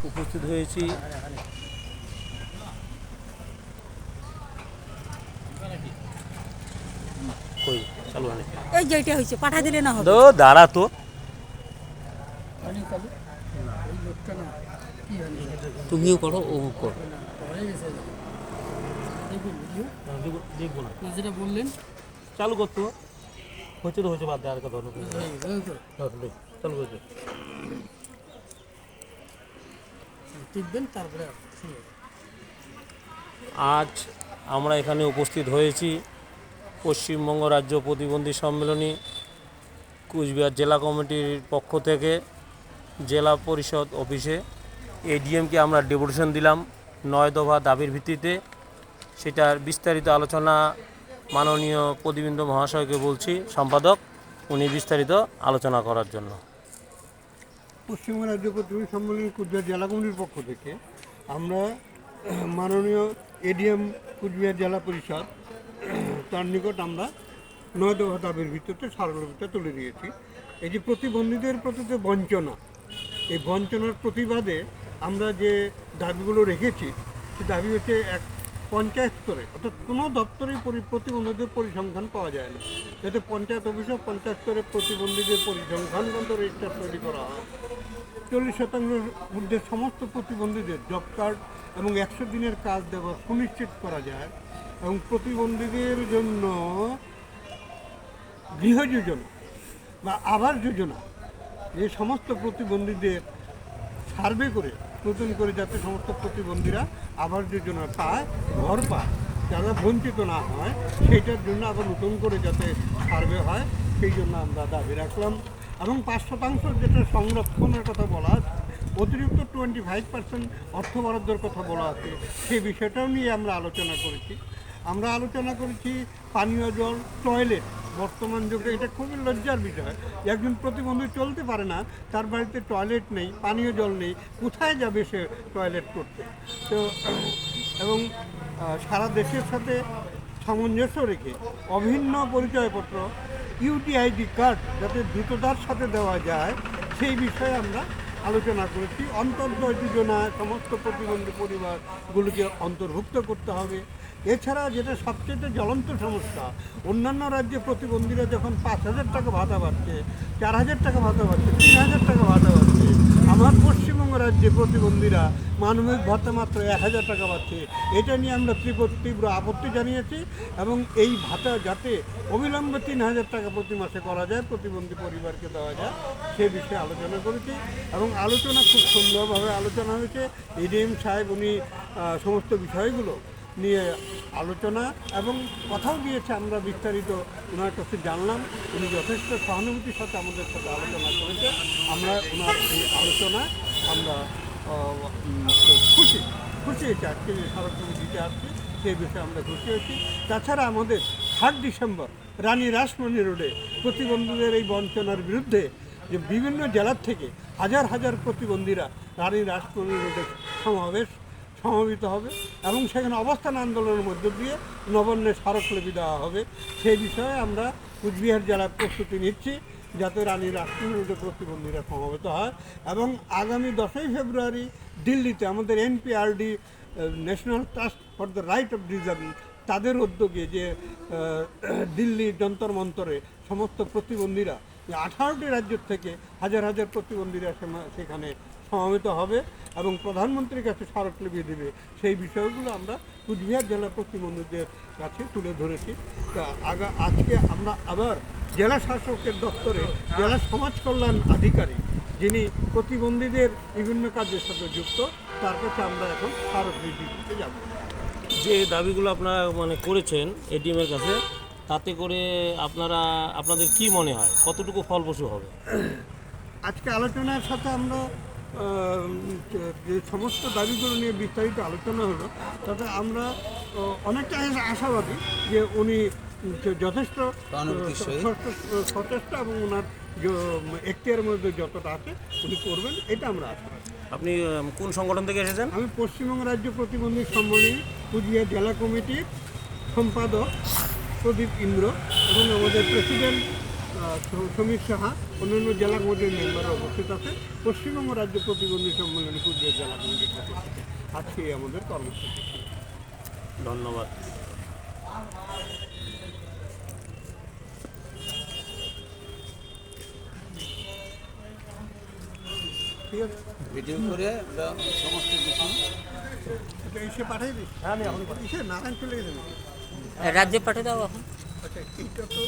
উপস্থিত হয়েছি কই চালু হয় এই যেটা হয়েছে পাঠা দিলে না হবে তো দাঁড়া তো তুমিও করো ও করো দেখবো না যেটা বললেন চালু করতো হচ্ছে তো হচ্ছে বাদ দেওয়ার কথা হলো চালু করতে টিপবেন তারপরে আজ আমরা এখানে উপস্থিত হয়েছি পশ্চিমবঙ্গ রাজ্য প্রতিবন্ধী সম্মেলনী কুচবিহার জেলা কমিটির পক্ষ থেকে জেলা পরিষদ অফিসে এডিএমকে আমরা ডেপুটেশন দিলাম 9 দফা দাবির ভিত্তিতে সেটার বিস্তারিত আলোচনা মাননীয় প্রতিবন্ধী মহাশয়কে বলছি সম্পাদক উনি বিস্তারিত আলোচনা করার জন্য। পশ্চিমবঙ্গ রাজ্য প্রতিবন্ধী সম্মেলনী কুচবিহার জেলা কমিটির পক্ষ থেকে আমরা মাননীয় এডিএম কুচবিহার জেলা পরিষদ তার নিকট আমরা 9 দফা দাবির ভিত্তিতে স্মারকলিপিটা তুলে দিয়েছি। এই যে প্রতিবন্ধীদের প্রতি যে বঞ্চনা, এই বঞ্চনার প্রতিবাদে আমরা যে দাবিগুলো রেখেছি সে দাবি হচ্ছে এক পঞ্চায়েত স্তরে, অর্থাৎ কোনো দপ্তরেই প্রতিবন্ধীদের পরিসংখ্যান পাওয়া যায় না, যাতে পঞ্চায়েত অফিসে পঞ্চায়েত স্তরে প্রতিবন্ধীদের পরিসংখ্যান গ্রন্থ রেজিস্টার তৈরি করা হয়। 40% মধ্যে সমস্ত প্রতিবন্ধীদের জব কার্ড এবং 100 দিনের কাজ দেওয়া সুনিশ্চিত করা যায় এবং প্রতিবন্ধীদের জন্য গৃহ যোজনা বা আবাস যোজনা, যে সমস্ত প্রতিবন্ধীদের সার্ভে করে নতুন করে যাতে সমস্ত প্রতিবন্ধীরা আবাস যোজনা পায়, ঘর পায়, যারা বঞ্চিত না হয়, সেইটার জন্য আবার নতুন করে যাতে সার্ভে হয় সেই জন্য আমরা দাবি রাখলাম। এবং 5% যেটা সংরক্ষণের কথা বলা আছে, অতিরিক্ত 25% অর্থ বরাদ্দের কথা বলা আছে, সেই বিষয়টাও নিয়ে আমরা আলোচনা করেছি। আমরা আলোচনা করেছি পানীয় জল, টয়লেট। বর্তমান যুগে এটা খুবই লজ্জার বিষয়, একজন প্রতিবন্ধী চলতে পারে না, তার বাড়িতে টয়লেট নেই, পানীয় জল নেই, কোথায় যাবে সে টয়লেট করতে? তো এবং সারা দেশের সাথে সামঞ্জস্য রেখে অভিন্ন পরিচয়পত্র ইউটিআইডি কার্ড যাতে দ্রুততার সাথে দেওয়া যায় সেই বিষয়ে আমরা আলোচনা করেছি। অন্তর্দয় যোজনায় সমস্ত প্রতিবন্ধী পরিবারগুলিকে অন্তর্ভুক্ত করতে হবে। এছাড়া যেটা সবচেয়ে জ্বলন্ত সমস্যা, অন্যান্য রাজ্যে প্রতিবন্ধীরা যখন 5,000 টাকা ভাতা পাচ্ছে, 4,000 টাকা ভাতা পাচ্ছে, 3,000 টাকা ভাতা পাচ্ছে, আমার পশ্চিমবঙ্গ রাজ্যে প্রতিবন্ধীরা মানবিক ভাতা মাত্র 1,000 টাকা পাচ্ছে। এটা নিয়ে আমরা তীব্র আপত্তি জানিয়েছি এবং এই ভাতা যাতে অবিলম্বে 3,000 টাকা প্রতি মাসে করা যায়, প্রতিবন্ধী পরিবারকে দেওয়া যায়, সে বিষয়ে আলোচনা করেছি এবং আলোচনা খুব সুন্দরভাবে আলোচনা হয়েছে। এডিএম সাহেব উনি সমস্ত বিষয়গুলো নিয়ে আলোচনা এবং কথাও দিয়েছে, আমরা বিস্তারিত ওনার কাছে জানলাম। উনি যথেষ্ট সহানুভূতির সাথে আমাদের সাথে আলোচনা করেছে। আমরা ওনার এই আলোচনায় আমরা খুশি হয়েছি। আজকে যে স্মারকলিপি দিতে আসছি সেই বিষয়ে আমরা খুশি হয়েছি। তাছাড়া আমাদের 3 ডিসেম্বর রানী রাসমণি রোডে প্রতিবন্ধীদের এই বঞ্চনার বিরুদ্ধে যে বিভিন্ন জেলার থেকে হাজার হাজার প্রতিবন্ধীরা রানী রাসমণি রোডে সমবেত হবে এবং সেখানে অবস্থান আন্দোলনের মধ্য দিয়ে নবান্নে স্মারকলিপি দেওয়া হবে। সেই বিষয়ে আমরা কুচবিহার জেলার প্রস্তুতি নিচ্ছি যাতে রানী রাসমণি রোডে প্রতিবন্ধীরা সমবেত হয়। এবং আগামী 10ই ফেব্রুয়ারি দিল্লিতে আমাদের NPRD national trust for the right of disable তাদের উদ্যোগে যে দিল্লি যন্তর মন্তরে সমস্ত প্রতিবন্ধীরা 18টি রাজ্যের থেকে হাজার হাজার প্রতিবন্ধীরা সেখানে সমবেত হবে এবং প্রধানমন্ত্রীর কাছে স্মারকলিপি দেবে। সেই বিষয়গুলো আমরা কুচবিহার জেলা প্রতিবন্ধীদের কাছে তুলে ধরেছি। তা আজকে আমরা আবার জেলা শাসকের দপ্তরে জেলা সমাজ কল্যাণ আধিকারিক যিনি প্রতিবন্ধীদের বিভিন্ন কাজের সাথে যুক্ত, তার কাছে আমরা এখন স্মারকলিপি দিতে যাব। যে দাবিগুলো আপনারা করেছেন এডিএমের কাছে, তাতে করে আপনাদের কি মনে হয় কতটুকু ফলপ্রসূ হবে? আজকে আলোচনার সাথে আমরা যে সমস্ত দাবিগুলো নিয়ে বিস্তারিত আলোচনা হলো, তাতে আমরা অনেকটা আশাবাদী যে উনি যথেষ্ট সচেষ্ট এবং ওনার এখতিয়ারের মধ্যে যতটা আছে উনি করবেন, এটা আমরা আশা করি। আপনি কোন সংগঠন থেকে এসেছেন? আমি পশ্চিমবঙ্গ রাজ্য প্রতিবন্ধী সম্মেলনী কুচবিহার জেলা কমিটির সম্পাদক প্রদীপ ইন্দ্র এবং আমাদের প্রেসিডেন্ট সমীর সাহা অন্যান্য জেলা কমিটির মেম্বাররা উপস্থিত আছে। পশ্চিমবঙ্গ রাজ্য প্রতিবন্ধী সম্মেলনী কুচবিহার জেলা কমিটির পক্ষ থেকে আজকে আমাদের কর্মসূচি। ধন্যবাদ। ঠিক আছে, ভিডিও করে আমরা সমস্ত কিছু এটা এসে পাঠাই দিই। হ্যাঁ, আমি এখন এসে নারায়ণ চলে গেছে নাকি? রাজ্যে পাঠিয়ে দাও এখন। আচ্ছা, এইটা তো